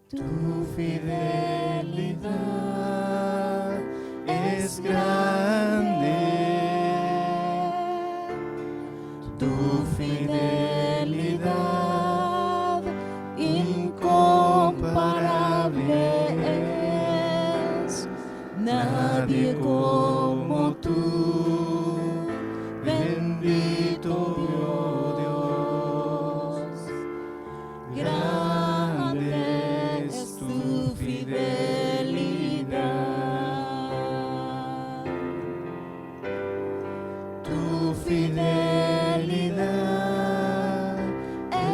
Tu fidelidad es grande, tu fidelidad incomparable es, nadie como tú, bendito Dios. Grande es tu fidelidad. Tu fidelidad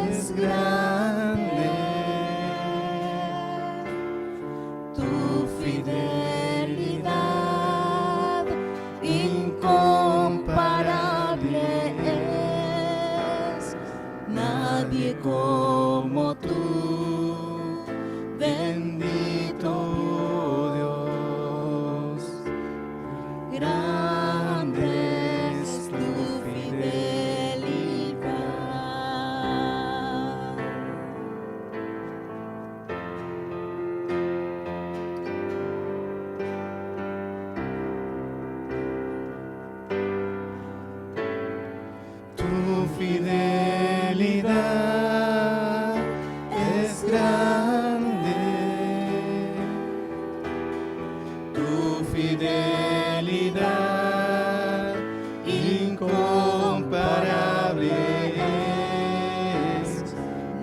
es grande. Tu fidelidad incomparable es, nadie como tú, bendito Dios. Grande es tu fidelidad. Tu fidelidad es grande, tu fidelidad incomparable es,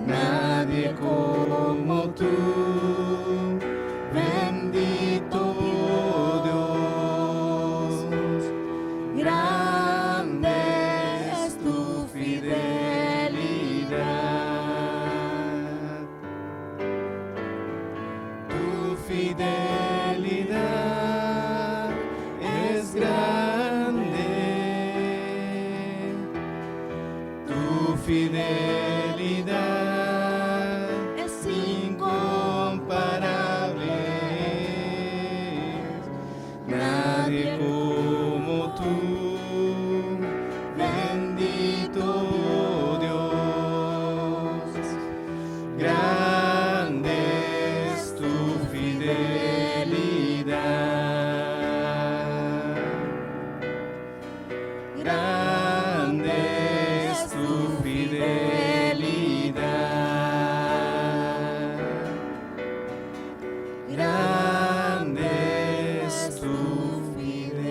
nadie como tú, bendito Dios. Grande es tu fidelidad. Tu fidelidad es grande. Tu fidelidad es incomparable. Nadie como tú, bendito Dios. Grande es tu fidelidad. Grande es tu fidelidad. Grande es tu fidelidad.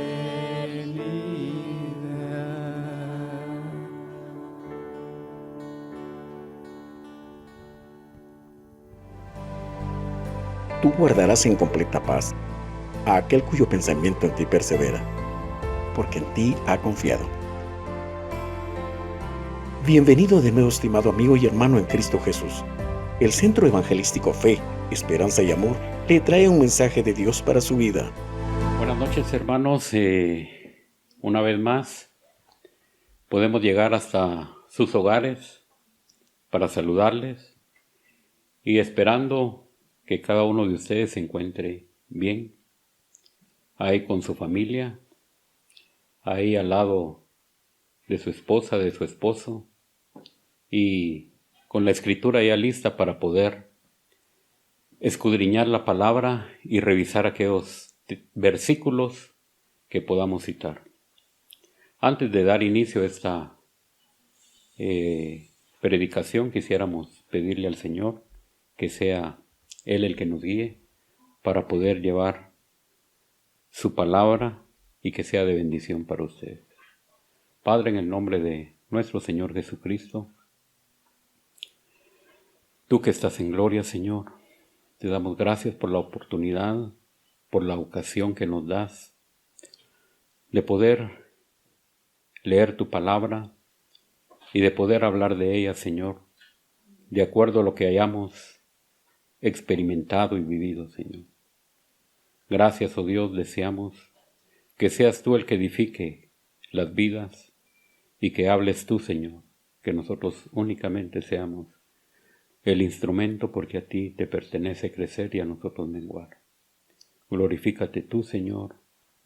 Tú guardarás en completa paz a aquel cuyo pensamiento en ti persevera, porque en ti ha confiado. Bienvenido de nuevo, estimado amigo y hermano en Cristo Jesús. El Centro Evangelístico Fe, Esperanza y Amor le trae un mensaje de Dios para su vida. Buenas noches, hermanos. Una vez más podemos llegar hasta sus hogares para saludarles y esperando que cada uno de ustedes se encuentre bien, ahí con su familia, ahí al lado de su esposa, de su esposo, y con la escritura ya lista para poder escudriñar la palabra y revisar aquellos versículos que podamos citar. Antes de dar inicio a esta predicación, quisiéramos pedirle al Señor que sea Él el que nos guíe para poder llevar su palabra y que sea de bendición para ustedes. Padre, en el nombre de nuestro Señor Jesucristo, tú que estás en gloria, Señor, te damos gracias por la oportunidad, por la ocasión que nos das de poder leer tu palabra y de poder hablar de ella, Señor, de acuerdo a lo que hayamos experimentado y vivido, Señor. Gracias, oh Dios, deseamos que seas tú el que edifique las vidas y que hables tú, Señor, que nosotros únicamente seamos el instrumento, porque a ti te pertenece crecer y a nosotros menguar. Glorifícate tú, Señor,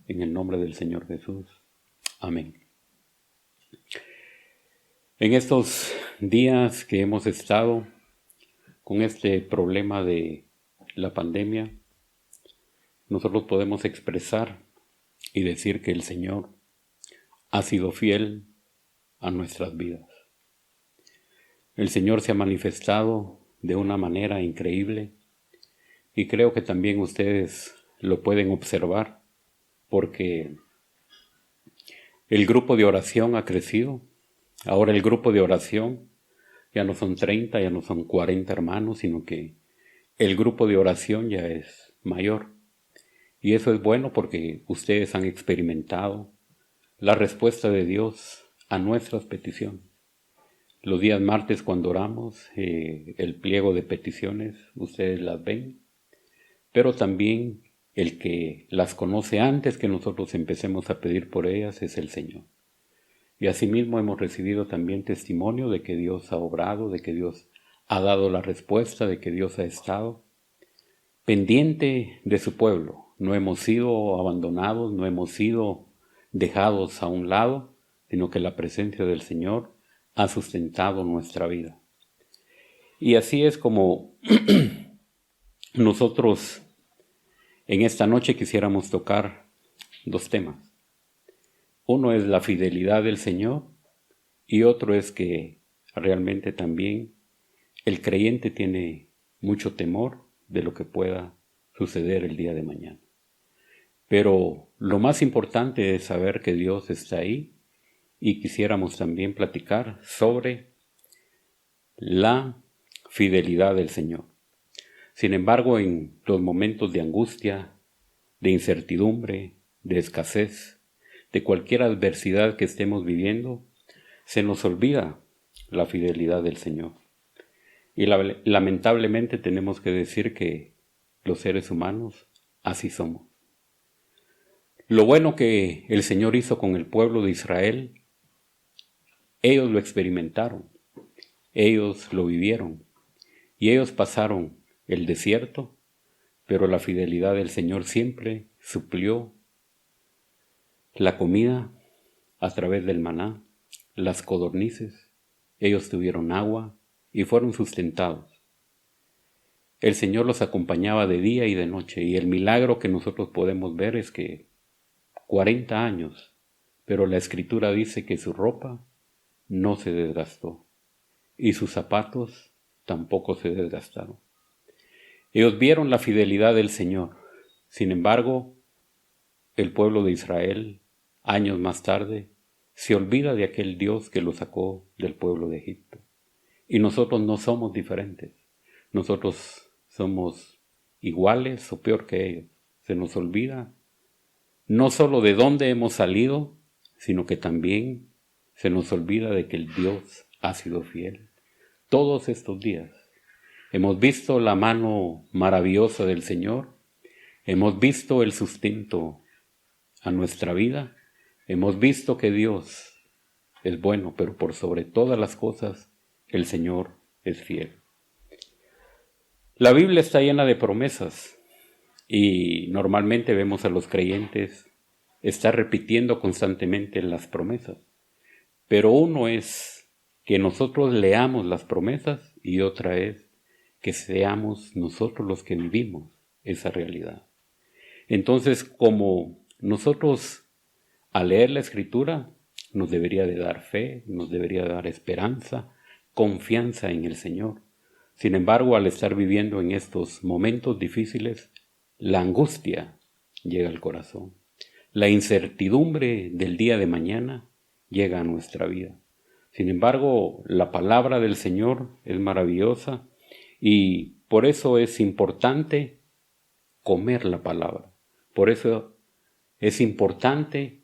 en el nombre del Señor Jesús. Amén. En estos días que hemos estado con este problema de la pandemia, nosotros podemos expresar y decir que el Señor ha sido fiel a nuestras vidas. El Señor se ha manifestado de una manera increíble y creo que también ustedes lo pueden observar porque el grupo de oración ha crecido. Ahora el grupo de oración ya no son 30, ya no son 40 hermanos, sino que el grupo de oración ya es mayor. Y eso es bueno porque ustedes han experimentado la respuesta de Dios a nuestras peticiones. Los días martes cuando oramos, el pliego de peticiones, ustedes las ven, pero también el que las conoce antes que nosotros empecemos a pedir por ellas es el Señor. Y asimismo hemos recibido también testimonio de que Dios ha obrado, de que Dios ha dado la respuesta, de que Dios ha estado pendiente de su pueblo. No hemos sido abandonados, no hemos sido dejados a un lado, sino que la presencia del Señor ha sustentado nuestra vida. Y así es como nosotros en esta noche quisiéramos tocar dos temas. Uno es la fidelidad del Señor y otro es que realmente también el creyente tiene mucho temor de lo que pueda suceder el día de mañana. Pero lo más importante es saber que Dios está ahí y quisiéramos también platicar sobre la fidelidad del Señor. Sin embargo, en los momentos de angustia, de incertidumbre, de escasez, de cualquier adversidad que estemos viviendo, se nos olvida la fidelidad del Señor. Y lamentablemente tenemos que decir que los seres humanos así somos. Lo bueno que el Señor hizo con el pueblo de Israel, ellos lo experimentaron, ellos lo vivieron y ellos pasaron el desierto, pero la fidelidad del Señor siempre suplió la comida a través del maná, las codornices, ellos tuvieron agua y fueron sustentados. El Señor los acompañaba de día y de noche y el milagro que nosotros podemos ver es que 40 años, pero la Escritura dice que su ropa no se desgastó y sus zapatos tampoco se desgastaron. Ellos vieron la fidelidad del Señor. Sin embargo, el pueblo de Israel, años más tarde, se olvida de aquel Dios que lo sacó del pueblo de Egipto. Y nosotros no somos diferentes. Nosotros somos iguales o peor que ellos. Se nos olvida no solo de dónde hemos salido, sino que también se nos olvida de que el Dios ha sido fiel. Todos estos días hemos visto la mano maravillosa del Señor, hemos visto el sustento a nuestra vida, hemos visto que Dios es bueno, pero por sobre todas las cosas, el Señor es fiel. La Biblia está llena de promesas y normalmente vemos a los creyentes estar repitiendo constantemente las promesas. Pero uno es que nosotros leamos las promesas y otra es que seamos nosotros los que vivimos esa realidad. Entonces, como nosotros al leer la Escritura nos debería de dar fe, nos debería de dar esperanza, confianza en el Señor. Sin embargo, al estar viviendo en estos momentos difíciles, la angustia llega al corazón. La incertidumbre del día de mañana llega a nuestra vida. Sin embargo, la palabra del Señor es maravillosa y por eso es importante comer la palabra. Por eso es importante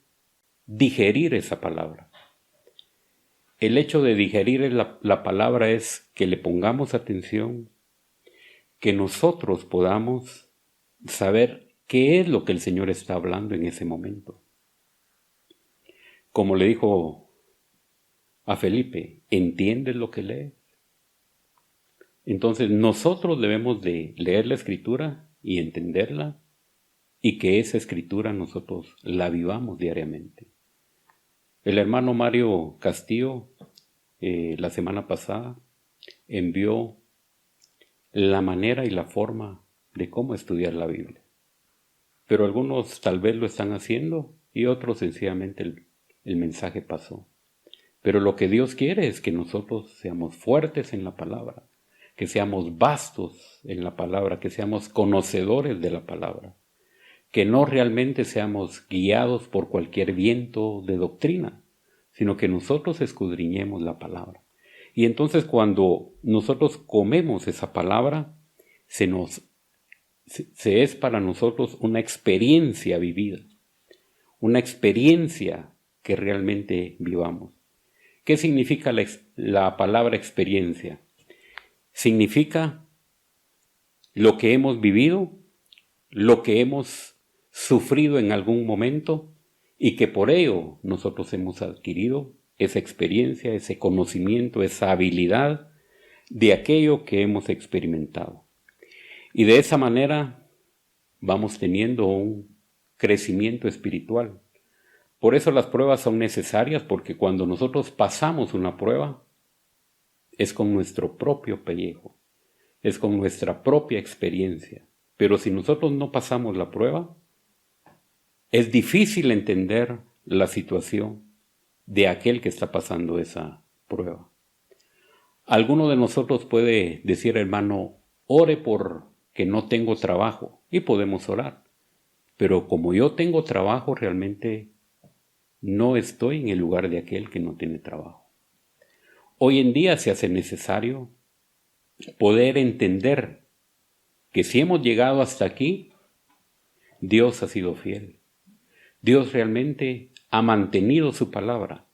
digerir esa palabra. El hecho de digerir la palabra es que le pongamos atención, que nosotros podamos saber qué es lo que el Señor está hablando en ese momento. Como le dijo a Felipe, ¿entiendes lo que lees? Entonces nosotros debemos de leer la Escritura y entenderla y que esa Escritura nosotros la vivamos diariamente. El hermano Mario Castillo la semana pasada envió la manera y la forma de cómo estudiar la Biblia. Pero algunos tal vez lo están haciendo y otros sencillamente el mensaje pasó. Pero lo que Dios quiere es que nosotros seamos fuertes en la palabra, que seamos vastos en la palabra, que seamos conocedores de la palabra, que no realmente seamos guiados por cualquier viento de doctrina, sino que nosotros escudriñemos la palabra. Y entonces cuando nosotros comemos esa palabra, se es para nosotros una experiencia vivida, una experiencia que realmente vivamos. ¿Qué significa la palabra experiencia? Significa lo que hemos vivido, lo que hemos sufrido en algún momento y que por ello nosotros hemos adquirido esa experiencia, ese conocimiento, esa habilidad de aquello que hemos experimentado. Y de esa manera vamos teniendo un crecimiento espiritual. Por eso las pruebas son necesarias, porque cuando nosotros pasamos una prueba, es con nuestro propio pellejo, es con nuestra propia experiencia. Pero si nosotros no pasamos la prueba, es difícil entender la situación de aquel que está pasando esa prueba. Alguno de nosotros puede decir, hermano, ore porque no tengo trabajo, y podemos orar. Pero como yo tengo trabajo, realmente no estoy en el lugar de aquel que no tiene trabajo. Hoy en día se hace necesario poder entender que si hemos llegado hasta aquí, Dios ha sido fiel. Dios realmente ha mantenido su palabra.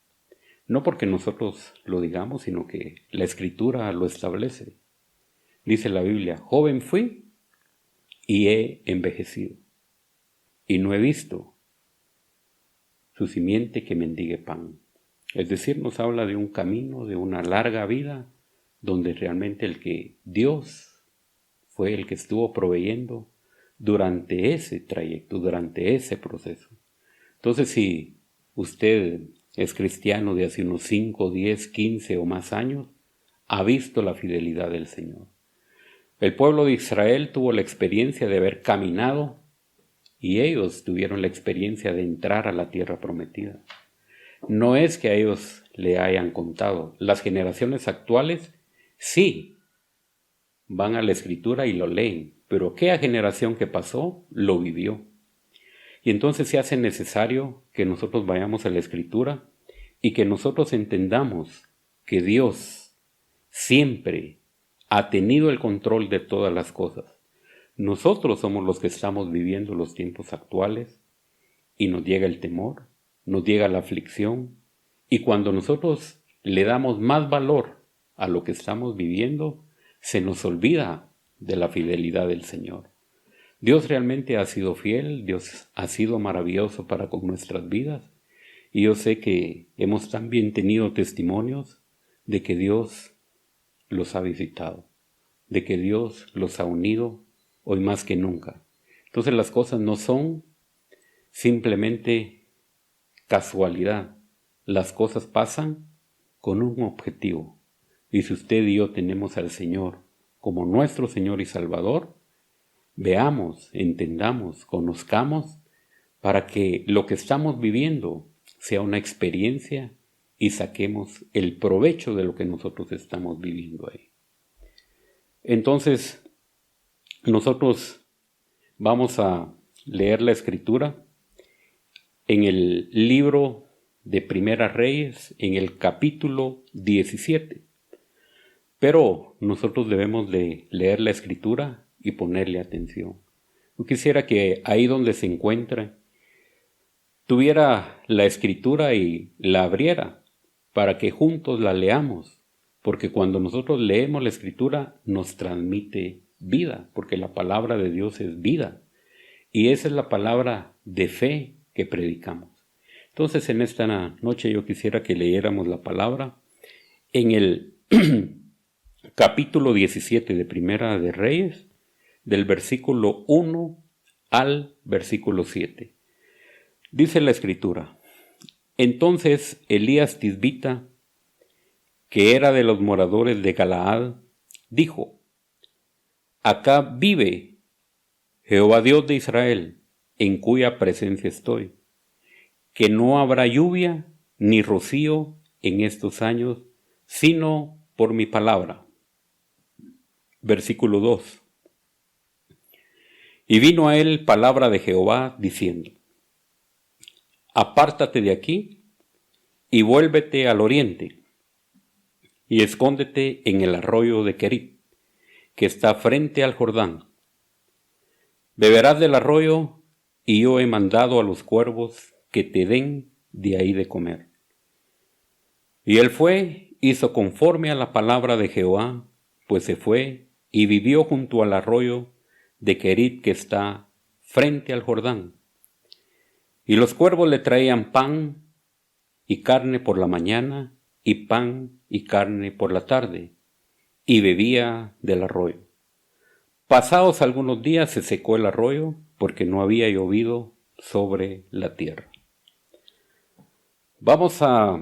No porque nosotros lo digamos, sino que la Escritura lo establece. Dice la Biblia, joven fui y he envejecido, y no he visto su simiente que mendigue pan. Es decir, nos habla de un camino, de una larga vida, donde realmente Dios fue el que estuvo proveyendo durante ese trayecto, durante ese proceso. Entonces, si usted es cristiano de hace unos 5, 10, 15 o más años, ha visto la fidelidad del Señor. El pueblo de Israel tuvo la experiencia de haber caminado y ellos tuvieron la experiencia de entrar a la tierra prometida. No es que a ellos le hayan contado. Las generaciones actuales sí van a la Escritura y lo leen, pero aquella generación que pasó lo vivió. Y entonces se hace necesario que nosotros vayamos a la Escritura y que nosotros entendamos que Dios siempre ha tenido el control de todas las cosas. Nosotros somos los que estamos viviendo los tiempos actuales y nos llega el temor, nos llega la aflicción, y cuando nosotros le damos más valor a lo que estamos viviendo, se nos olvida de la fidelidad del Señor. Dios realmente ha sido fiel, Dios ha sido maravilloso para con nuestras vidas, y yo sé que hemos también tenido testimonios de que Dios los ha visitado, de que Dios los ha unido hoy más que nunca. Entonces las cosas no son simplemente casualidad, las cosas pasan con un objetivo. Y si usted y yo tenemos al Señor como nuestro Señor y Salvador, veamos, entendamos, conozcamos, para que lo que estamos viviendo sea una experiencia y saquemos el provecho de lo que nosotros estamos viviendo ahí. Entonces, nosotros vamos a leer la Escritura en el libro de Primera Reyes, en el capítulo 17. Pero nosotros debemos de leer la Escritura y ponerle atención. Yo quisiera que ahí donde se encuentra, tuviera la Escritura y la abriera para que juntos la leamos, porque cuando nosotros leemos la Escritura nos transmite vida, porque la palabra de Dios es vida, y esa es la palabra de fe que predicamos. Entonces en esta noche yo quisiera que leyéramos la palabra en el capítulo 17 de Primera de Reyes, del versículo 1 al versículo 7. Dice la Escritura: Entonces Elías Tisbita, que era de los moradores de Galaad, dijo: Acab vive Jehová Dios de Israel, en cuya presencia estoy, que no habrá lluvia ni rocío en estos años, sino por mi palabra. Versículo 2. Y vino a él palabra de Jehová diciendo: apártate de aquí y vuélvete al oriente, y escóndete en el arroyo de Querit, que está frente al Jordán. Beberás del arroyo, y yo he mandado a los cuervos que te den de ahí de comer. Y él fue, hizo conforme a la palabra de Jehová, pues se fue y vivió junto al arroyo de Querit que está frente al Jordán. Y los cuervos le traían pan y carne por la mañana, y pan y carne por la tarde, y bebía del arroyo. Pasados algunos días se secó el arroyo, porque no había llovido sobre la tierra. Vamos a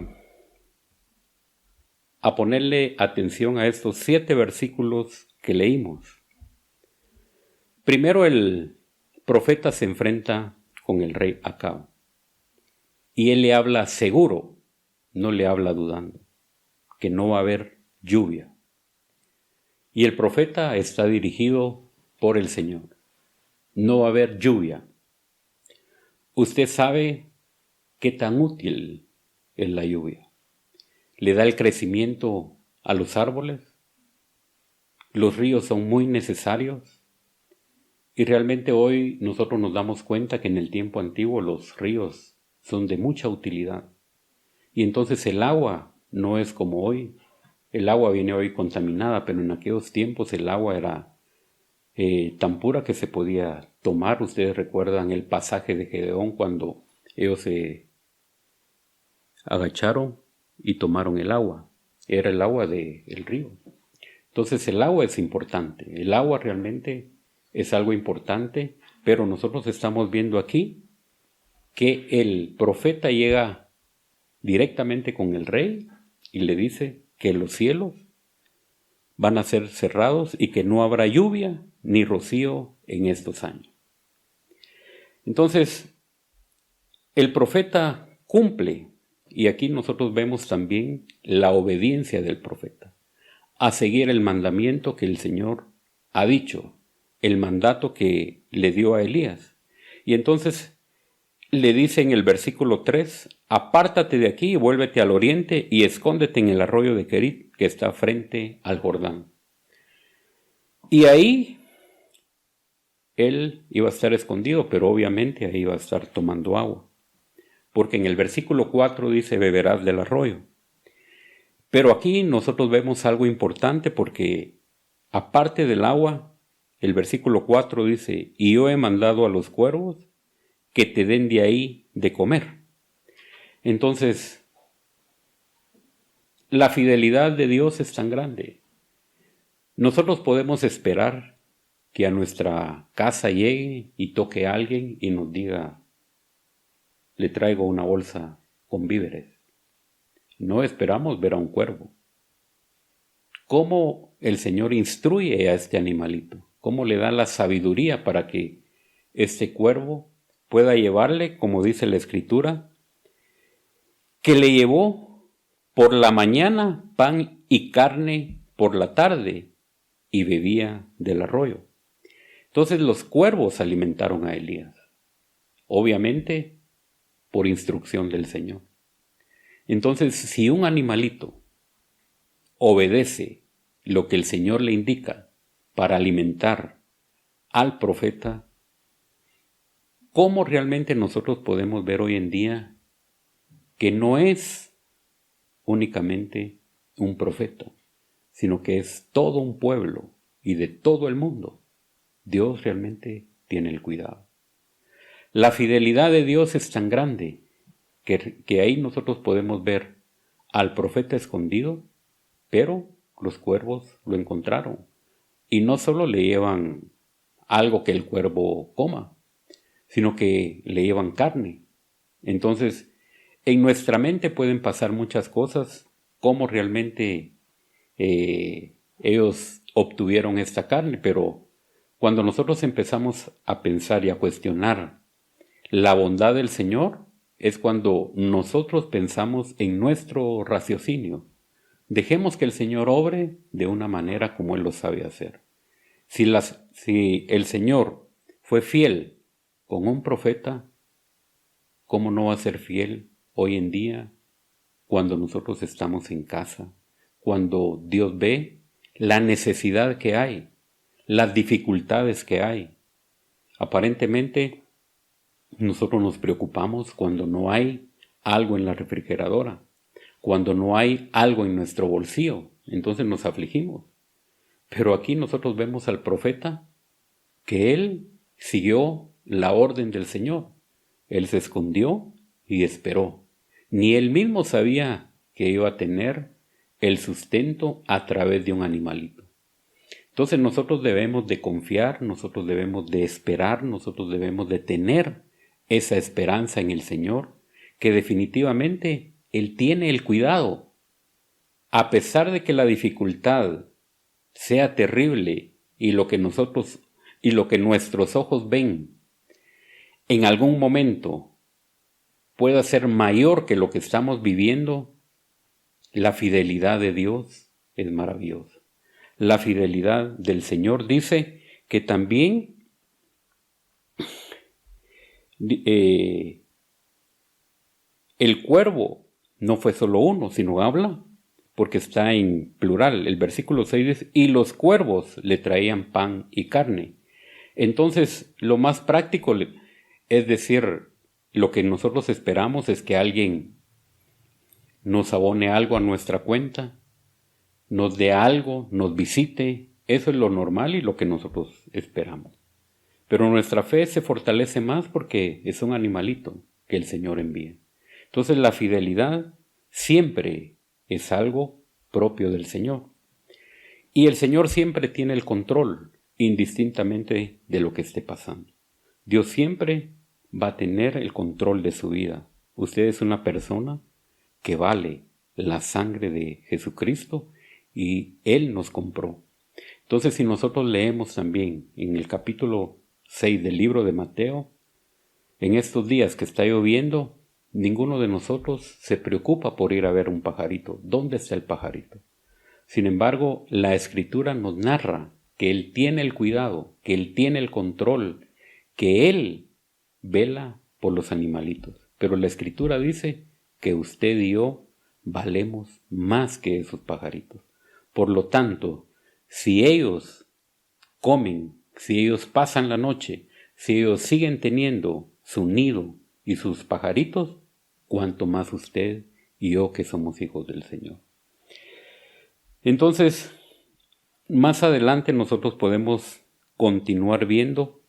ponerle atención a estos 7 versículos que leímos. Primero, el profeta se enfrenta con el rey Acab, y él le habla seguro, no le habla dudando, que no va a haber lluvia. Y el profeta está dirigido por el Señor. No va a haber lluvia. Usted sabe qué tan útil es la lluvia. Le da el crecimiento a los árboles. Los ríos son muy necesarios. Y realmente hoy nosotros nos damos cuenta que en el tiempo antiguo los ríos son de mucha utilidad. Y entonces el agua no es como hoy. El agua viene hoy contaminada, pero en aquellos tiempos el agua era tan pura que se podía tomar. Ustedes recuerdan el pasaje de Gedeón cuando ellos se agacharon y tomaron el agua. Era el agua del río. Entonces el agua es importante. El agua realmente es algo importante, pero nosotros estamos viendo aquí que el profeta llega directamente con el rey y le dice que los cielos van a ser cerrados y que no habrá lluvia ni rocío en estos años. Entonces, el profeta cumple, y aquí nosotros vemos también la obediencia del profeta, a seguir el mandamiento que el Señor ha dicho, el mandato que le dio a Elías. Y entonces le dice en el versículo 3, apártate de aquí y vuélvete al oriente y escóndete en el arroyo de Querit que está frente al Jordán. Y ahí él iba a estar escondido, pero obviamente ahí iba a estar tomando agua. Porque en el versículo 4 dice, beberás del arroyo. Pero aquí nosotros vemos algo importante porque aparte del agua, el versículo 4 dice, y yo he mandado a los cuervos que te den de ahí de comer. Entonces, la fidelidad de Dios es tan grande. Nosotros podemos esperar que a nuestra casa llegue y toque a alguien y nos diga, le traigo una bolsa con víveres. No esperamos ver a un cuervo. ¿Cómo el Señor instruye a este animalito? ¿Cómo le da la sabiduría para que este cuervo pueda llevarle, como dice la Escritura, que le llevó por la mañana pan y carne por la tarde y bebía del arroyo? Entonces los cuervos alimentaron a Elías, obviamente por instrucción del Señor. Entonces, si un animalito obedece lo que el Señor le indica para alimentar al profeta, ¿cómo realmente nosotros podemos ver hoy en día que no es únicamente un profeta, sino que es todo un pueblo y de todo el mundo? Dios realmente tiene el cuidado. La fidelidad de Dios es tan grande que ahí nosotros podemos ver al profeta escondido, pero los cuervos lo encontraron. Y no solo le llevan algo que el cuervo coma, sino que le llevan carne. Entonces, en nuestra mente pueden pasar muchas cosas, cómo realmente ellos obtuvieron esta carne, pero Cuando nosotros empezamos a pensar y a cuestionar la bondad del Señor, es cuando nosotros pensamos en nuestro raciocinio. Dejemos que el Señor obre de una manera como Él lo sabe hacer. Si el Señor fue fiel con un profeta, ¿cómo no va a ser fiel hoy en día cuando nosotros estamos en casa? Cuando Dios ve la necesidad que hay, las dificultades que hay. Aparentemente, nosotros nos preocupamos cuando no hay algo en la refrigeradora, cuando no hay algo en nuestro bolsillo, entonces nos afligimos. Pero aquí nosotros vemos al profeta que él siguió la orden del Señor. Él se escondió y esperó. Ni él mismo sabía que iba a tener el sustento a través de un animalito. Entonces nosotros debemos de confiar, nosotros debemos de esperar, nosotros debemos de tener esa esperanza en el Señor, que definitivamente Él tiene el cuidado. A pesar de que la dificultad sea terrible y lo que nuestros ojos ven en algún momento pueda ser mayor que lo que estamos viviendo, la fidelidad de Dios es maravillosa. La fidelidad del Señor dice que también el cuervo no fue solo uno, sino habla, porque está en plural. El versículo 6 dice, y los cuervos le traían pan y carne. Entonces, lo más práctico, es decir, lo que nosotros esperamos es que alguien nos abone algo a nuestra cuenta, nos dé algo, nos visite. Eso es lo normal y lo que nosotros esperamos. Pero nuestra fe se fortalece más porque es un animalito que el Señor envía. Entonces la fidelidad siempre es algo propio del Señor. Y el Señor siempre tiene el control, indistintamente de lo que esté pasando. Dios siempre va a tener el control de su vida. Usted es una persona que vale la sangre de Jesucristo y Él nos compró. Entonces, si nosotros leemos también en el capítulo 6 del libro de Mateo, en estos días que está lloviendo, ninguno de nosotros se preocupa por ir a ver un pajarito. ¿Dónde está el pajarito? Sin embargo, la Escritura nos narra que Él tiene el cuidado, que Él tiene el control, que Él vela por los animalitos. Pero la Escritura dice que usted y yo valemos más que esos pajaritos. Por lo tanto, si ellos comen, si ellos pasan la noche, si ellos siguen teniendo su nido y sus pajaritos, cuanto más usted y yo que somos hijos del Señor. Entonces, más adelante nosotros podemos continuar viendo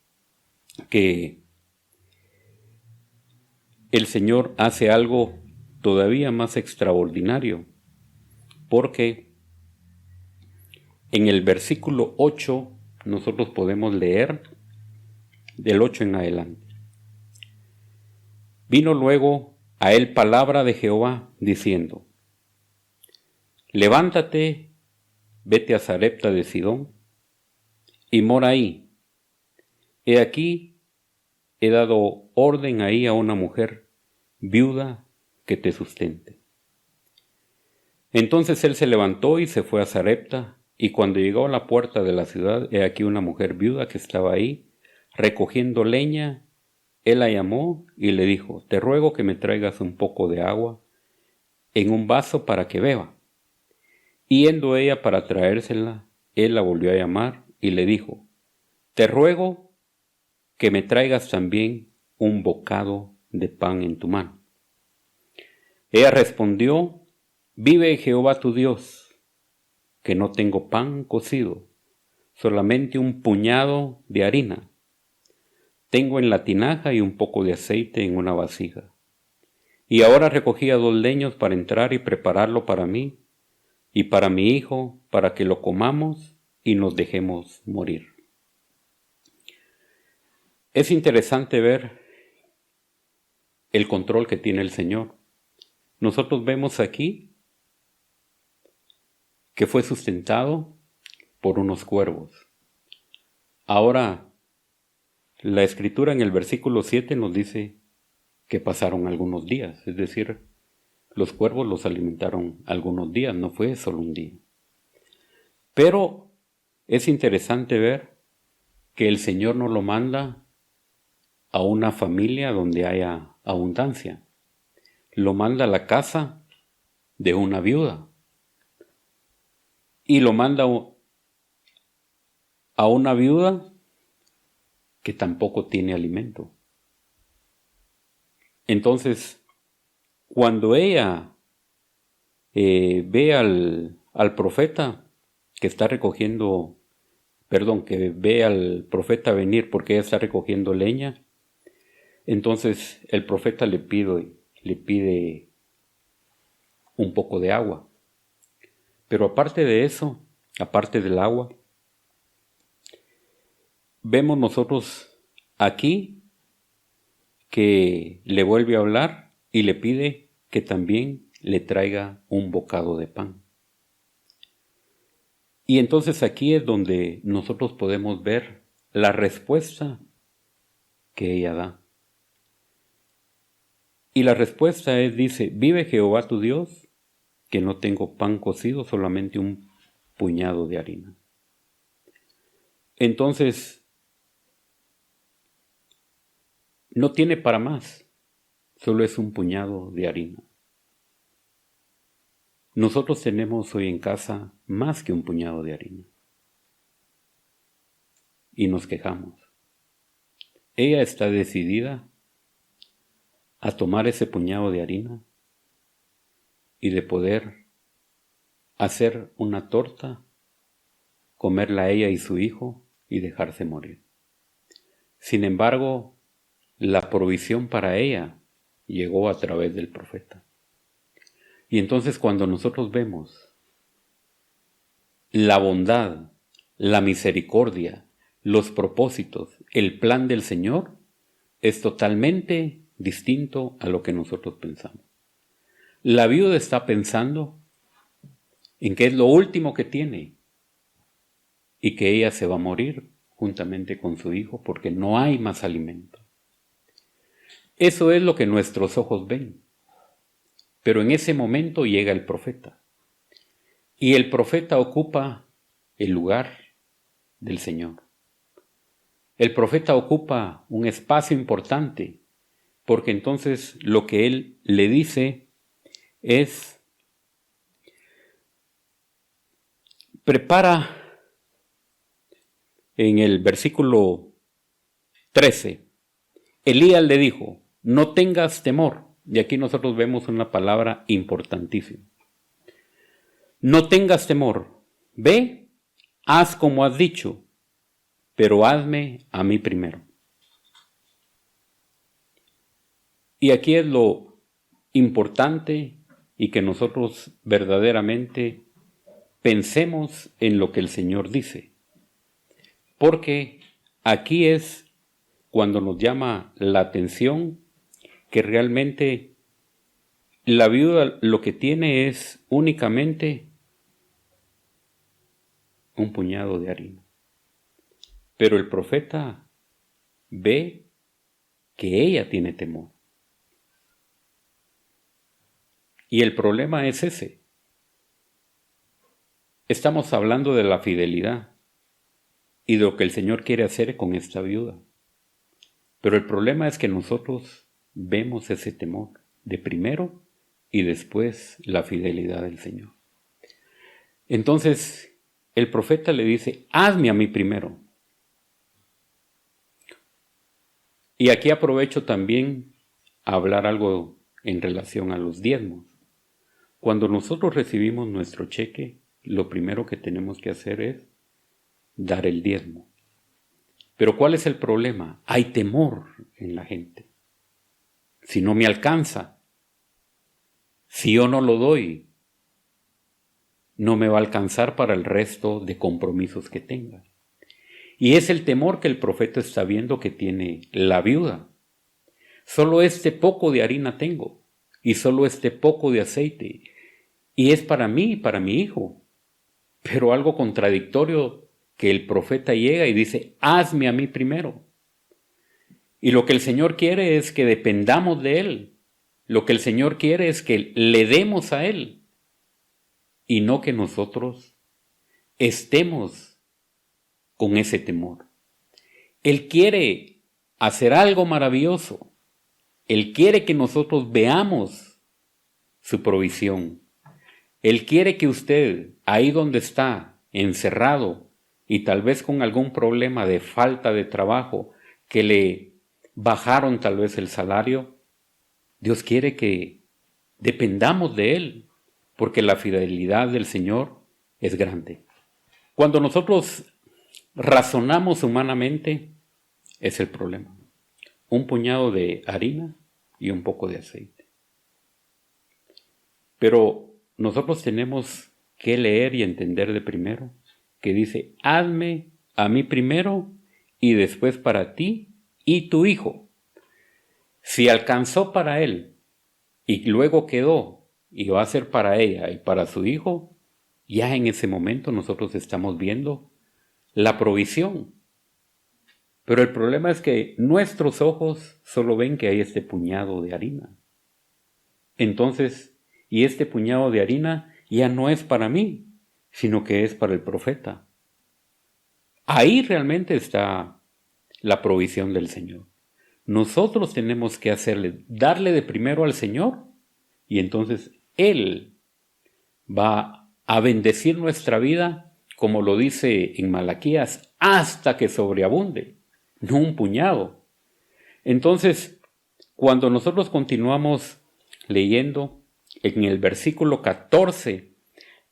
que el Señor hace algo todavía más extraordinario, porque en el versículo 8 nosotros podemos leer del 8 en adelante. Vino luego a él palabra de Jehová diciendo, levántate, vete a Sarepta de Sidón y mora ahí. He aquí, he dado orden ahí a una mujer viuda que te sustente. Entonces él se levantó y se fue a Sarepta, y cuando llegó a la puerta de la ciudad, he aquí una mujer viuda que estaba ahí, recogiendo leña. Él la llamó y le dijo, te ruego que me traigas un poco de agua en un vaso para que beba. Y yendo ella para traérsela, él la volvió a llamar y le dijo, te ruego que me traigas también un bocado de pan en tu mano. Ella respondió, vive Jehová tu Dios, que no tengo pan cocido, solamente un puñado de harina. Tengo en la tinaja y un poco de aceite en una vasija. Y ahora recogía 2 leños para entrar y prepararlo para mí y para mi hijo, para que lo comamos y nos dejemos morir. Es interesante ver el control que tiene el Señor. Nosotros vemos aquí que fue sustentado por unos cuervos. Ahora, la Escritura en el versículo 7 nos dice que pasaron algunos días, es decir, los cuervos los alimentaron algunos días, no fue solo un día. Pero es interesante ver que el Señor no lo manda a una familia donde haya abundancia, lo manda a la casa de una viuda y lo manda a una viuda que tampoco tiene alimento. Entonces, cuando ella ve al profeta que está recogiendo, que ve al profeta venir porque ella está recogiendo leña, entonces el profeta le pide un poco de agua. Pero aparte de eso, aparte del agua, vemos nosotros aquí que le vuelve a hablar y le pide que también le traiga un bocado de pan. Y entonces aquí es donde nosotros podemos ver la respuesta que ella da. Y la respuesta dice, vive Jehová tu Dios, que no tengo pan cocido, solamente un puñado de harina. Entonces, no tiene para más, solo es un puñado de harina. Nosotros tenemos hoy en casa más que un puñado de harina. Y nos quejamos. Ella está decidida a tomar ese puñado de harina y de poder hacer una torta, comerla ella y su hijo y dejarse morir. Sin embargo, la provisión para ella llegó a través del profeta. Y entonces cuando nosotros vemos la bondad, la misericordia, los propósitos, el plan del Señor, es totalmente distinto a lo que nosotros pensamos. La viuda está pensando en que es lo último que tiene y que ella se va a morir juntamente con su hijo porque no hay más alimento. Eso es lo que nuestros ojos ven. Pero en ese momento llega el profeta. Y el profeta ocupa el lugar del Señor. El profeta ocupa un espacio importante, porque entonces lo que él le dice es, prepara, en el versículo 13, Elías le dijo, no tengas temor. Y aquí nosotros vemos una palabra importantísima. No tengas temor. Ve, haz como has dicho, pero hazme a mí primero. Y aquí es lo importante y que nosotros verdaderamente pensemos en lo que el Señor dice. Porque aquí es cuando nos llama la atención que realmente la viuda lo que tiene es únicamente un puñado de harina. Pero el profeta ve que ella tiene temor. Y el problema es ese. Estamos hablando de la fidelidad y de lo que el Señor quiere hacer con esta viuda. Pero el problema es que nosotros vemos ese temor de primero y después la fidelidad del Señor. Entonces el profeta le dice, hazme a mí primero. Y aquí aprovecho también a hablar algo en relación a los diezmos. Cuando nosotros recibimos nuestro cheque, lo primero que tenemos que hacer es dar el diezmo. Pero ¿cuál es el problema? Hay temor en la gente. Si no me alcanza, si yo no lo doy, no me va a alcanzar para el resto de compromisos que tenga. Y es el temor que el profeta está viendo que tiene la viuda. Solo este poco de harina tengo, y solo este poco de aceite, y es para mí y para mi hijo. Pero algo contradictorio que el profeta llega y dice, hazme a mí primero. Y lo que el Señor quiere es que dependamos de Él. Lo que el Señor quiere es que le demos a Él y no que nosotros estemos con ese temor. Él quiere hacer algo maravilloso. Él quiere que nosotros veamos su provisión. Él quiere que usted, ahí donde está, encerrado y tal vez con algún problema de falta de trabajo, que le bajaron tal vez el salario, Dios quiere que dependamos de Él, porque la fidelidad del Señor es grande. Cuando nosotros razonamos humanamente, es el problema. Un puñado de harina y un poco de aceite. Pero nosotros tenemos que leer y entender de primero, que dice, hazme a mí primero y después para ti y tu hijo. Si alcanzó para él y luego quedó y va a ser para ella y para su hijo, ya en ese momento nosotros estamos viendo la provisión. Pero el problema es que nuestros ojos solo ven que hay este puñado de harina. Entonces, y este puñado de harina ya no es para mí, sino que es para el profeta. Ahí realmente está la provisión del Señor. Nosotros tenemos que darle de primero al Señor, y entonces Él va a bendecir nuestra vida, como lo dice en Malaquías, hasta que sobreabunde, no un puñado. Entonces, cuando nosotros continuamos leyendo en el versículo 14,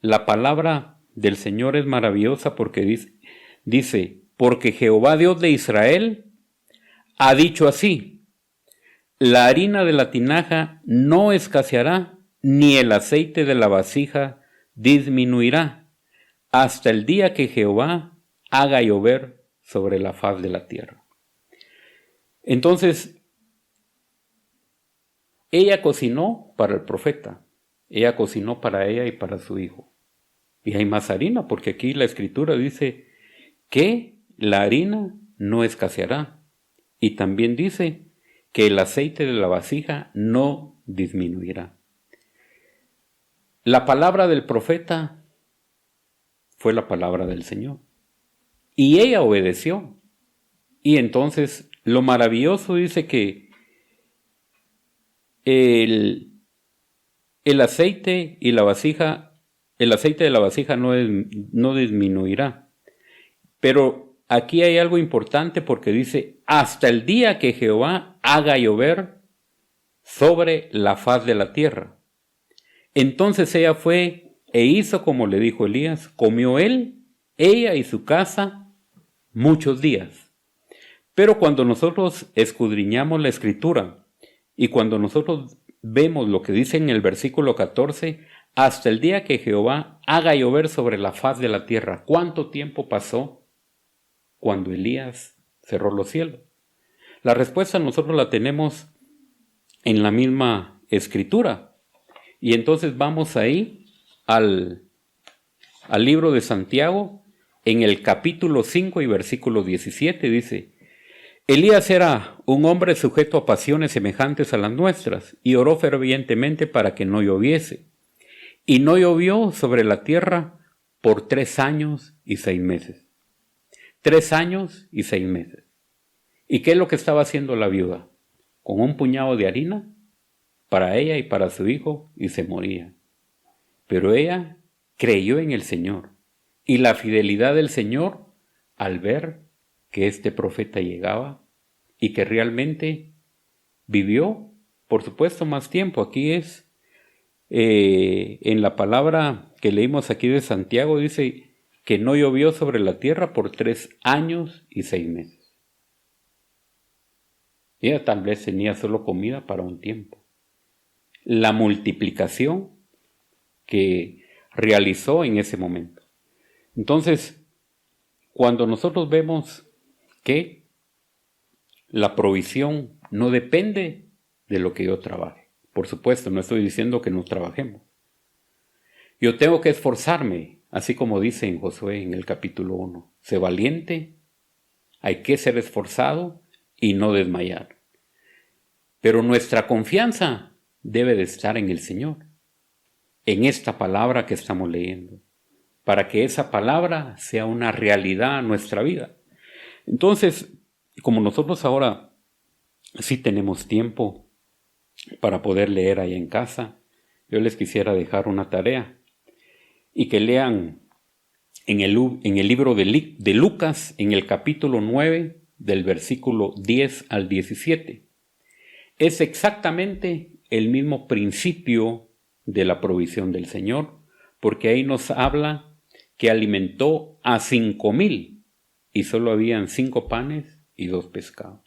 la palabra del Señor es maravillosa porque dice, porque Jehová Dios de Israel ha dicho así, la harina de la tinaja no escaseará, ni el aceite de la vasija disminuirá, hasta el día que Jehová haga llover sobre la faz de la tierra. Entonces, ella cocinó para el profeta, ella cocinó para ella y para su hijo. Y hay más harina, porque aquí la Escritura dice que la harina no escaseará. Y también dice que el aceite de la vasija no disminuirá. La palabra del profeta fue la palabra del Señor. Y ella obedeció. Y entonces lo maravilloso dice que el aceite y la vasija, el aceite de la vasija no disminuirá. Pero aquí hay algo importante porque dice, hasta el día que Jehová haga llover sobre la faz de la tierra. Entonces ella fue e hizo como le dijo Elías, comió ella y su casa muchos días. Pero cuando nosotros escudriñamos la Escritura y cuando nosotros vemos lo que dice en el versículo 14, hasta el día que Jehová haga llover sobre la faz de la tierra, ¿cuánto tiempo pasó cuando Elías cerró los cielos? La respuesta nosotros la tenemos en la misma Escritura. Y entonces vamos ahí al libro de Santiago, en el capítulo 5 y versículo 17, dice, Elías era un hombre sujeto a pasiones semejantes a las nuestras, y oró fervientemente para que no lloviese. Y no llovió sobre la tierra por 3 años y 6 meses. 3 años y 6 meses. ¿Y qué es lo que estaba haciendo la viuda? Con un puñado de harina para ella y para su hijo, y se moría. Pero ella creyó en el Señor, y la fidelidad del Señor al ver que este profeta llegaba y que realmente vivió, por supuesto, más tiempo. Aquí es, en la palabra que leímos aquí de Santiago, dice que no llovió sobre la tierra por 3 años y 6 meses. Ella tal vez tenía solo comida para un tiempo. La multiplicación que realizó en ese momento. Entonces, cuando nosotros vemos que la provisión no depende de lo que yo trabaje. Por supuesto, no estoy diciendo que no trabajemos. Yo tengo que esforzarme así como dice en Josué en el capítulo 1. Sé valiente, hay que ser esforzado y no desmayar. Pero nuestra confianza debe de estar en el Señor, en esta palabra que estamos leyendo, para que esa palabra sea una realidad en nuestra vida. Entonces, como nosotros ahora sí tenemos tiempo para poder leer ahí en casa, yo les quisiera dejar una tarea y que lean en el libro de Lucas, en el capítulo 9, del versículo 10 al 17. Es exactamente el mismo principio de la provisión del Señor, porque ahí nos habla que alimentó a 5,000 y solo habían 5 panes y 2 pescados.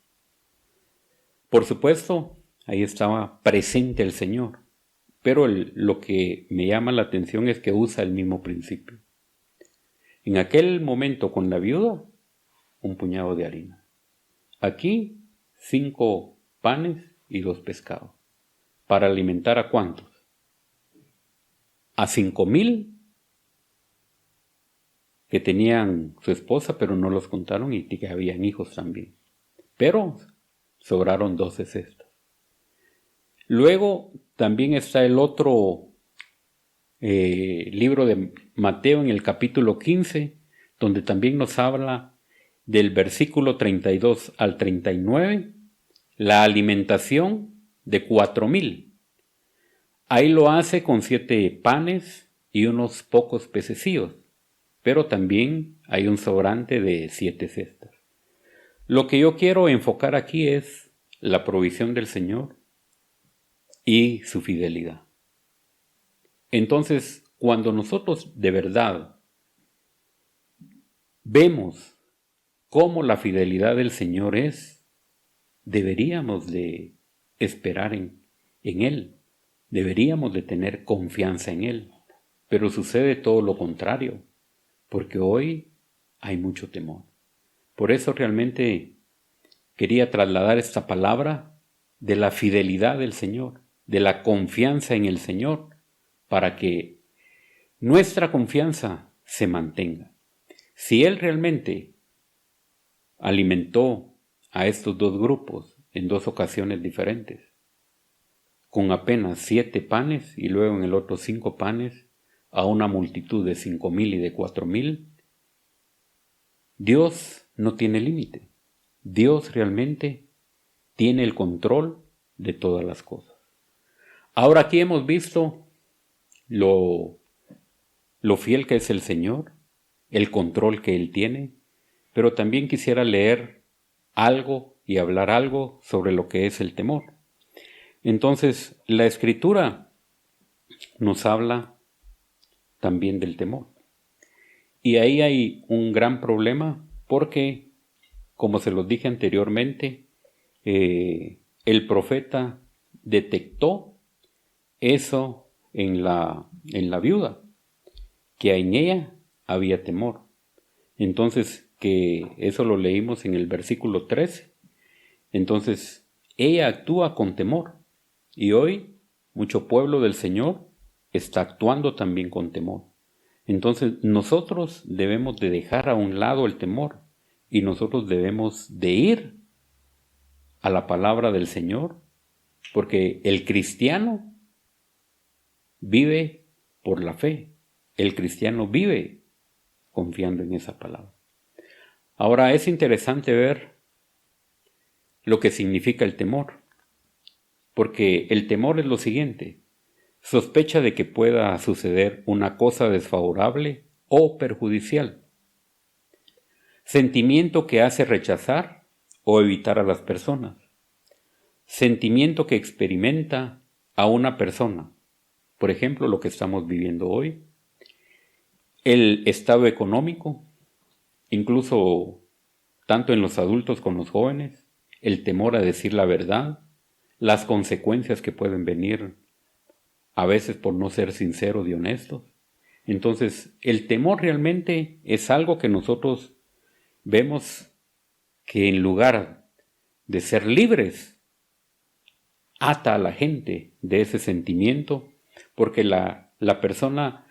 Por supuesto, ahí estaba presente el Señor, pero lo que me llama la atención es que usa el mismo principio. En aquel momento con la viuda, un puñado de harina. Aquí, 5 panes y 2 pescados. ¿Para alimentar a cuántos? A 5,000 que tenían su esposa, pero no los contaron y que habían hijos también. Pero sobraron 12 cestas. Luego también está el otro libro de Mateo en el capítulo 15, donde también nos habla del versículo 32 al 39, la alimentación de 4,000. Ahí lo hace con 7 panes y unos pocos pececillos, pero también hay un sobrante de 7 cestas. Lo que yo quiero enfocar aquí es la provisión del Señor y su fidelidad. Entonces, cuando nosotros de verdad vemos cómo la fidelidad del Señor es, deberíamos de esperar en Él, deberíamos de tener confianza en Él, pero sucede todo lo contrario, porque hoy hay mucho temor. Por eso realmente quería trasladar esta palabra de la fidelidad del Señor, de la confianza en el Señor, para que nuestra confianza se mantenga. Si Él realmente alimentó a estos 2 grupos en 2 ocasiones diferentes, con apenas 7 panes y luego en el otro 5 panes, a una multitud de 5,000 y de 4,000, Dios no tiene límite. Dios realmente tiene el control de todas las cosas. Ahora aquí hemos visto lo fiel que es el Señor, el control que Él tiene, pero también quisiera leer algo y hablar algo sobre lo que es el temor. Entonces, la Escritura nos habla también del temor. Y ahí hay un gran problema porque, como se los dije anteriormente, el profeta detectó eso en la viuda, que en ella había temor. Entonces, que eso lo leímos en el versículo 13. Entonces, ella actúa con temor. Y hoy, mucho pueblo del Señor está actuando también con temor. Entonces, nosotros debemos de dejar a un lado el temor y nosotros debemos de ir a la palabra del Señor, porque el cristiano vive por la fe. El cristiano vive confiando en esa palabra. Ahora es interesante ver lo que significa el temor, porque el temor es lo siguiente: sospecha de que pueda suceder una cosa desfavorable o perjudicial, sentimiento que hace rechazar o evitar a las personas, sentimiento que experimenta a una persona, por ejemplo, lo que estamos viviendo hoy, el estado económico, incluso tanto en los adultos como en los jóvenes, el temor a decir la verdad, las consecuencias que pueden venir a veces por no ser sinceros y honestos. Entonces, el temor realmente es algo que nosotros vemos que en lugar de ser libres, ata a la gente de ese sentimiento, porque la persona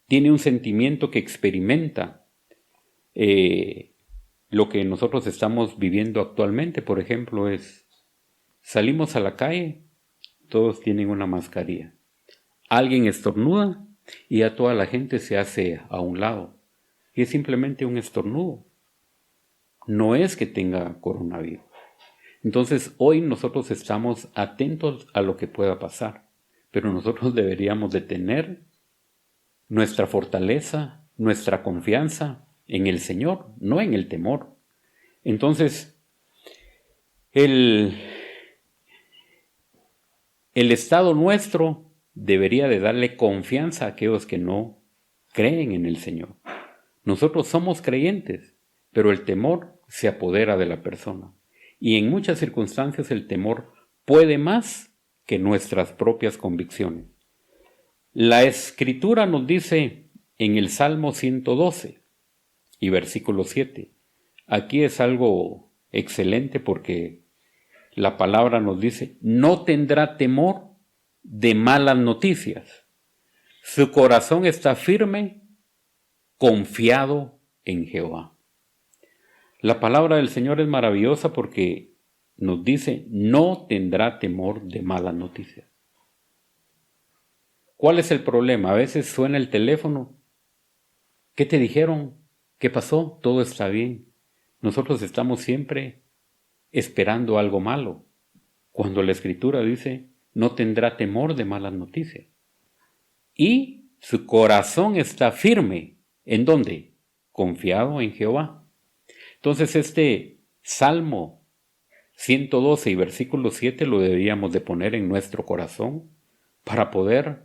tiene un sentimiento que experimenta lo que nosotros estamos viviendo actualmente. Por ejemplo, salimos a la calle, todos tienen una mascarilla. Alguien estornuda y ya toda la gente se hace a un lado. Y es simplemente un estornudo. No es que tenga coronavirus. Entonces hoy nosotros estamos atentos a lo que pueda pasar, pero nosotros deberíamos de tener nuestra fortaleza, nuestra confianza en el Señor, no en el temor. Entonces, el estado nuestro debería de darle confianza a aquellos que no creen en el Señor. Nosotros somos creyentes, pero el temor se apodera de la persona. Y en muchas circunstancias el temor puede más que nuestras propias convicciones. La Escritura nos dice en el Salmo 112 y versículo 7. Aquí es algo excelente porque la palabra nos dice: no tendrá temor de malas noticias. Su corazón está firme, confiado en Jehová. La palabra del Señor es maravillosa porque nos dice: no tendrá temor de malas noticias. ¿Cuál es el problema? A veces suena el teléfono. ¿Qué te dijeron? ¿Qué pasó? Todo está bien. Nosotros estamos siempre esperando algo malo, cuando la Escritura dice: no tendrá temor de malas noticias. Y su corazón está firme. ¿En dónde? Confiado en Jehová. Entonces este Salmo 112 y versículo 7 lo deberíamos de poner en nuestro corazón para poder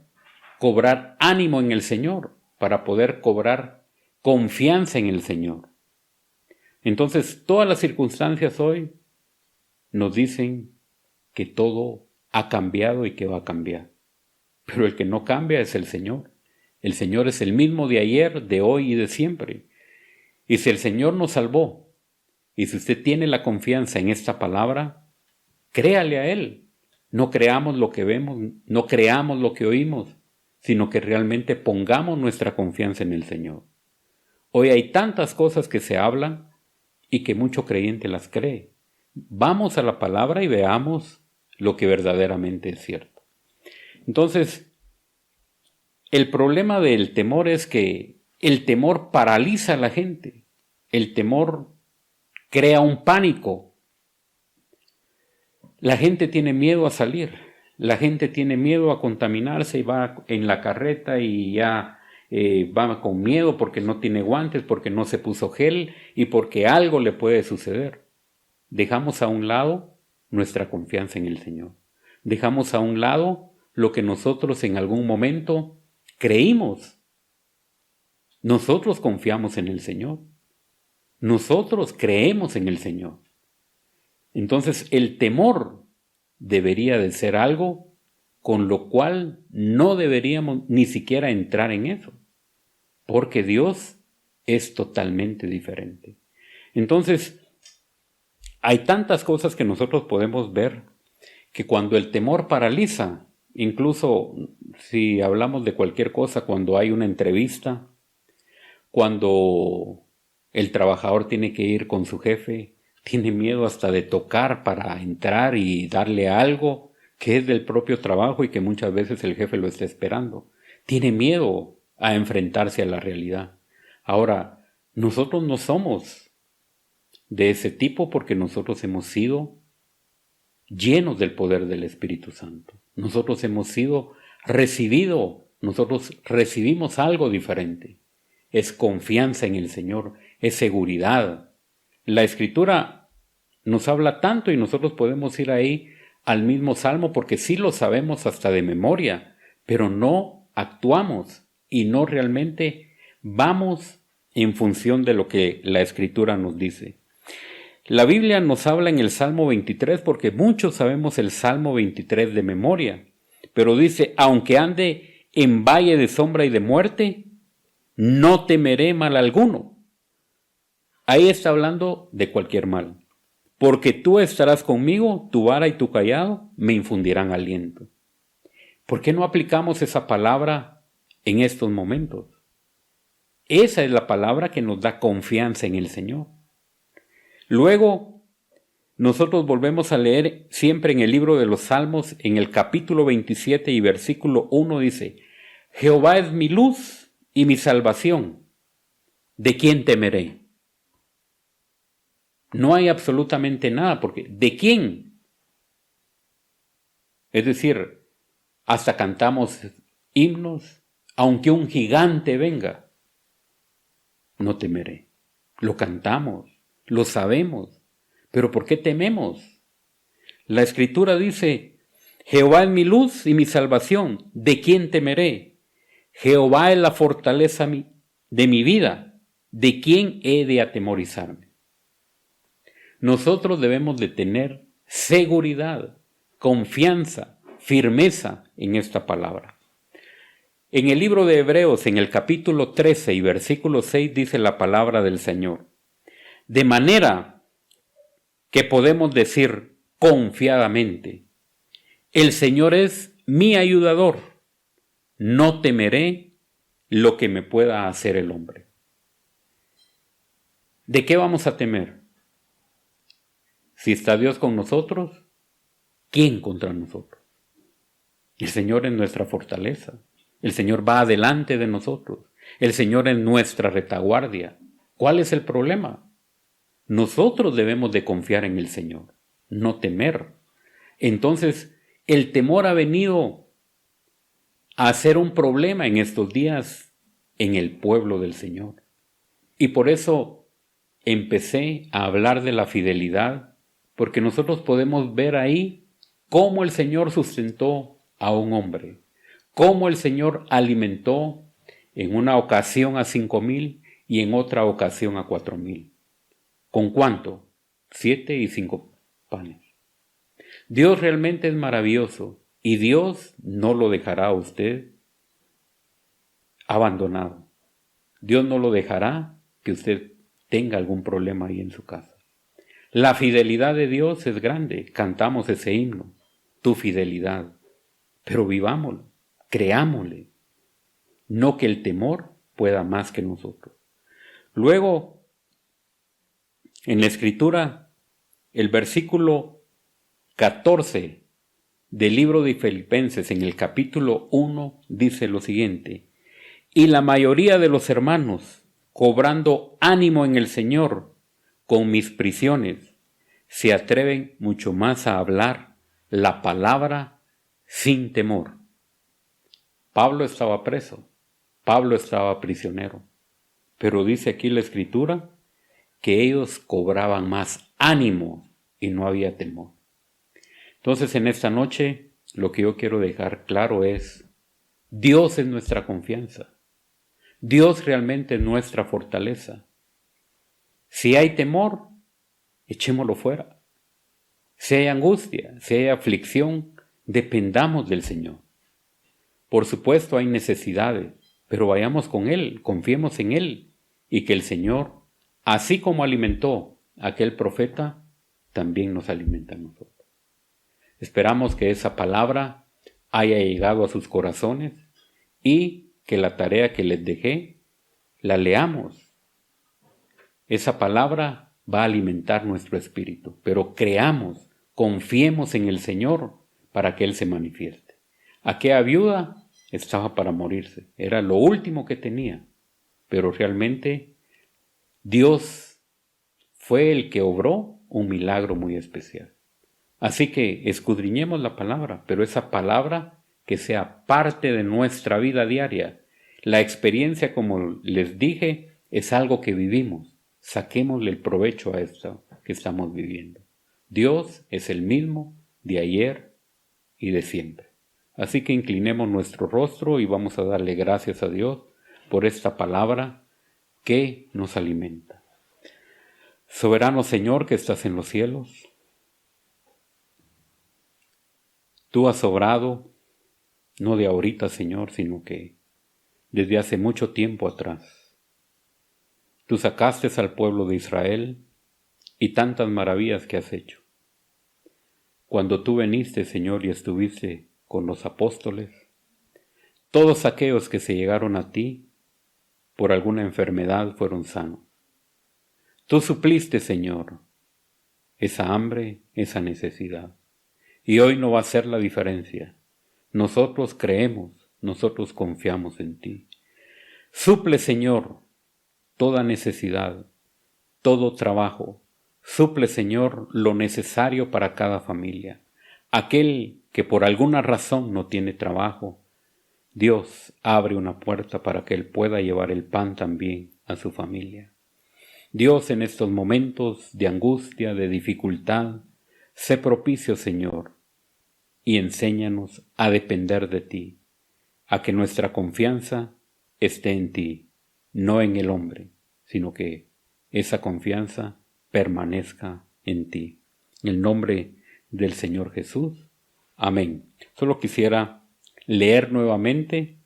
cobrar ánimo en el Señor, para poder cobrar confianza en el Señor. Entonces todas las circunstancias hoy nos dicen que todo ha cambiado y que va a cambiar. Pero el que no cambia es el Señor. El Señor es el mismo de ayer, de hoy y de siempre. Y si el Señor nos salvó, y si usted tiene la confianza en esta palabra, créale a Él. No creamos lo que vemos, no creamos lo que oímos, sino que realmente pongamos nuestra confianza en el Señor. Hoy hay tantas cosas que se hablan y que mucho creyente las cree. Vamos a la palabra y veamos lo que verdaderamente es cierto. Entonces, el problema del temor es que el temor paraliza a la gente. El temor crea un pánico. La gente tiene miedo a salir. La gente tiene miedo a contaminarse y va en la carreta y ya va con miedo porque no tiene guantes, porque no se puso gel y porque algo le puede suceder. Dejamos a un lado nuestra confianza en el Señor. Dejamos a un lado lo que nosotros en algún momento creímos. Nosotros confiamos en el Señor. Nosotros creemos en el Señor. Entonces el temor debería de ser algo con lo cual no deberíamos ni siquiera entrar en eso, porque Dios es totalmente diferente. Entonces, hay tantas cosas que nosotros podemos ver que cuando el temor paraliza, incluso si hablamos de cualquier cosa, cuando hay una entrevista, cuando el trabajador tiene que ir con su jefe, tiene miedo hasta de tocar para entrar y darle algo que es del propio trabajo y que muchas veces el jefe lo está esperando. Tiene miedo a enfrentarse a la realidad. Ahora, nosotros no somos de ese tipo porque nosotros hemos sido llenos del poder del Espíritu Santo. Nosotros nosotros recibimos algo diferente. Es confianza en el Señor, es seguridad. La Escritura nos habla tanto y nosotros podemos ir ahí al mismo Salmo porque sí lo sabemos hasta de memoria, pero no actuamos y no realmente vamos en función de lo que la Escritura nos dice. La Biblia nos habla en el Salmo 23 porque muchos sabemos el Salmo 23 de memoria, pero dice: aunque ande en valle de sombra y de muerte, no temeré mal alguno. Ahí está hablando de cualquier mal. Porque tú estarás conmigo, tu vara y tu cayado me infundirán aliento. ¿Por qué no aplicamos esa palabra en estos momentos? Esa es la palabra que nos da confianza en el Señor. Luego, nosotros volvemos a leer siempre en el libro de los Salmos, en el capítulo 27 y versículo 1 dice: Jehová es mi luz y mi salvación. ¿De quién temeré? No hay absolutamente nada, porque ¿de quién? Es decir, hasta cantamos himnos, aunque un gigante venga, no temeré. Lo cantamos, lo sabemos, pero ¿por qué tememos? La Escritura dice: Jehová es mi luz y mi salvación, ¿de quién temeré? Jehová es la fortaleza de mi vida, ¿de quién he de atemorizarme? Nosotros debemos de tener seguridad, confianza, firmeza en esta palabra. En el libro de Hebreos, en el capítulo 13 y versículo 6, dice la palabra del Señor: de manera que podemos decir confiadamente: el Señor es mi ayudador, no temeré lo que me pueda hacer el hombre. ¿De qué vamos a temer? Si está Dios con nosotros, ¿quién contra nosotros? El Señor es nuestra fortaleza. El Señor va adelante de nosotros. El Señor es nuestra retaguardia. ¿Cuál es el problema? Nosotros debemos de confiar en el Señor, no temer. Entonces, el temor ha venido a ser un problema en estos días en el pueblo del Señor. Y por eso empecé a hablar de la fidelidad, porque nosotros podemos ver ahí cómo el Señor sustentó a un hombre, cómo el Señor alimentó en una ocasión a 5,000 y en otra ocasión a 4,000. ¿Con cuánto? 7 y 5 panes. Dios realmente es maravilloso y Dios no lo dejará a usted abandonado. Dios no lo dejará que usted tenga algún problema ahí en su casa. La fidelidad de Dios es grande. Cantamos ese himno, tu fidelidad. Pero vivámoslo, creámosle. No que el temor pueda más que nosotros. Luego, en la Escritura, el versículo 14 del libro de Filipenses, en el capítulo 1, dice lo siguiente: y la mayoría de los hermanos, cobrando ánimo en el Señor con mis prisiones, se atreven mucho más a hablar la palabra sin temor. Pablo estaba preso, Pablo estaba prisionero, pero dice aquí la Escritura que ellos cobraban más ánimo y no había temor. Entonces, en esta noche, lo que yo quiero dejar claro es: Dios es nuestra confianza. Dios realmente es nuestra fortaleza. Si hay temor, echémoslo fuera. Si hay angustia, si hay aflicción, dependamos del Señor. Por supuesto hay necesidades, pero vayamos con Él, confiemos en Él, y que el Señor, así como alimentó a aquel profeta, también nos alimenta a nosotros. Esperamos que esa palabra haya llegado a sus corazones y que la tarea que les dejé la leamos. Esa palabra va a alimentar nuestro espíritu, pero creamos, confiemos en el Señor para que Él se manifieste. Aquella viuda estaba para morirse, era lo último que tenía, pero realmente Dios fue el que obró un milagro muy especial. Así que escudriñemos la palabra, pero esa palabra que sea parte de nuestra vida diaria. La experiencia, como les dije, es algo que vivimos. Saquémosle el provecho a esto que estamos viviendo. Dios es el mismo de ayer y de siempre. Así que inclinemos nuestro rostro y vamos a darle gracias a Dios por esta palabra que nos alimenta. Soberano Señor que estás en los cielos, tú has obrado, no de ahorita, Señor, sino que desde hace mucho tiempo atrás. Tú sacaste al pueblo de Israel y tantas maravillas que has hecho. Cuando tú viniste, Señor, y estuviste con los apóstoles, todos aquellos que se llegaron a ti por alguna enfermedad fueron sanos. Tú supliste, Señor, esa hambre, esa necesidad. Y hoy no va a ser la diferencia. Nosotros creemos, nosotros confiamos en ti. Suple, Señor, toda necesidad, todo trabajo. Suple, Señor, lo necesario para cada familia. Aquel que por alguna razón no tiene trabajo, Dios abre una puerta para que él pueda llevar el pan también a su familia. Dios, en estos momentos de angustia, de dificultad, sé propicio, Señor, y enséñanos a depender de ti, a que nuestra confianza esté en ti, no en el hombre, sino que esa confianza permanezca en ti. En el nombre del Señor Jesús. Amén. Solo quisiera leer nuevamente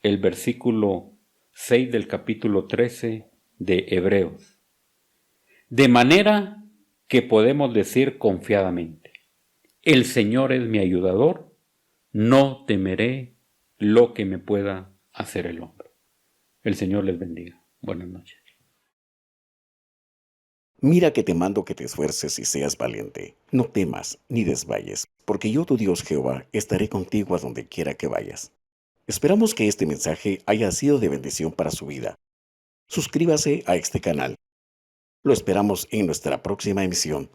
el versículo 6 del capítulo 13 de Hebreos. De manera que podemos decir confiadamente, el Señor es mi ayudador, no temeré lo que me pueda hacer el hombre. El Señor les bendiga. Buenas noches. Mira que te mando que te esfuerces y seas valiente. No temas ni desmayes, porque yo, tu Dios Jehová, estaré contigo a donde quiera que vayas. Esperamos que este mensaje haya sido de bendición para su vida. Suscríbase a este canal. Lo esperamos en nuestra próxima emisión.